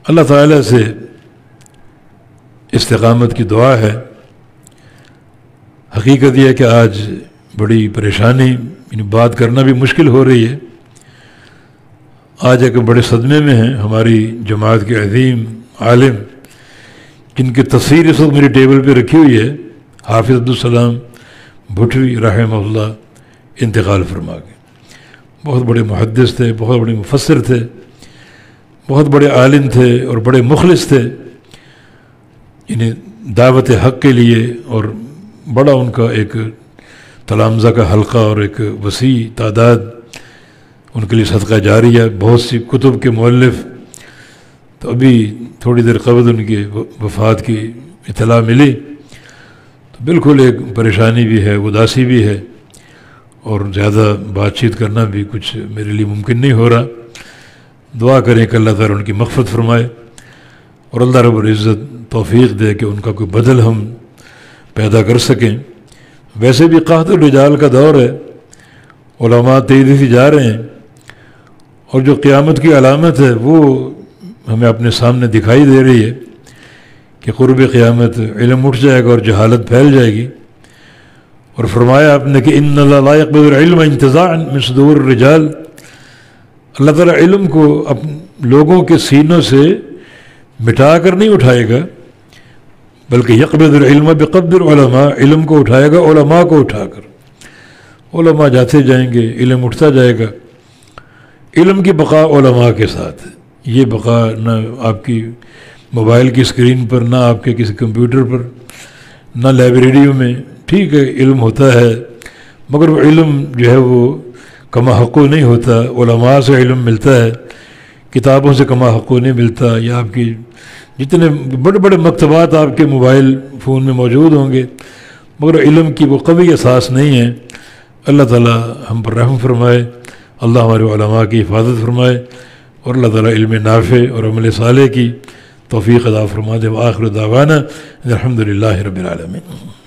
اللہ تعالیٰ سے استقامت کی دعا ہے۔ حقیقت یہ ہے کہ آج بڑی پریشانی، یعنی بات کرنا بھی مشکل ہو رہی ہے۔ آج ایک بڑے صدمے میں ہیں ہماری جماعت کے عظیم عالم، جن کی تصویر اس وقت میری ٹیبل پہ رکھی ہوئی ہے، حافظ عبدالسلام بھٹوی رحمہ اللہ انتقال فرما گئے۔ بہت بڑے محدث تھے، بہت بڑے مفسر تھے، بہت بڑے عالم تھے اور بڑے مخلص تھے، یعنی دعوت حق کے لیے، اور بڑا ان کا ایک تلامذہ کا حلقہ اور ایک وسیع تعداد ان کے لیے صدقہ جاریہ، بہت سی کتب کے مؤلف۔ تو ابھی تھوڑی دیر قبل ان کی وفات کی اطلاع ملی، تو بالکل ایک پریشانی بھی ہے، اداسی بھی ہے، اور زیادہ بات چیت کرنا بھی کچھ میرے لیے ممکن نہیں ہو رہا۔ دعا کریں کہ اللہ تعالیٰ ان کی مغفرت فرمائے، اور اللہ رب العزت توفیق دے کہ ان کا کوئی بدل ہم پیدا کر سکیں۔ ویسے بھی قحط الرجال کا دور ہے، علماء تیزی سے جا رہے ہیں، اور جو قیامت کی علامت ہے وہ ہمیں اپنے سامنے دکھائی دے رہی ہے کہ قرب قیامت علم اٹھ جائے گا اور جہالت پھیل جائے گی۔ اور فرمایا آپ نے کہ ان اللہ لا يقبض العلم انتزاعا من صدور الرجال، اللہ تعالیٰ علم کو لوگوں کے سینوں سے مٹا کر نہیں اٹھائے گا، بلکہ یقبض العلم بقبض العلماء، علم کو اٹھائے گا علماء کو اٹھا کر۔ علماء جاتے جائیں گے، علم اٹھتا جائے گا۔ علم کی بقا علماء کے ساتھ ہے، یہ بقا نہ آپ کی موبائل کی اسکرین پر، نہ آپ کے کسی کمپیوٹر پر، نہ لائبریریوں میں۔ ٹھیک ہے علم ہوتا ہے، مگر وہ علم جو ہے وہ کما حقو نہیں ہوتا۔ علماء سے علم ملتا ہے، کتابوں سے کما حقو نہیں ملتا۔ یا آپ کی جتنے بڑے بڑے مکتبات آپ کے موبائل فون میں موجود ہوں گے، مگر علم کی وہ قوی اساس نہیں ہے۔ اللہ تعالیٰ ہم پر رحم فرمائے، اللہ ہمارے علماء کی حفاظت فرمائے، اور اللہ تعالیٰ علم نافع اور عمل صالح کی توفیق عطا فرما دے۔ وآخر دعوانا الحمد للہ رب العالمین۔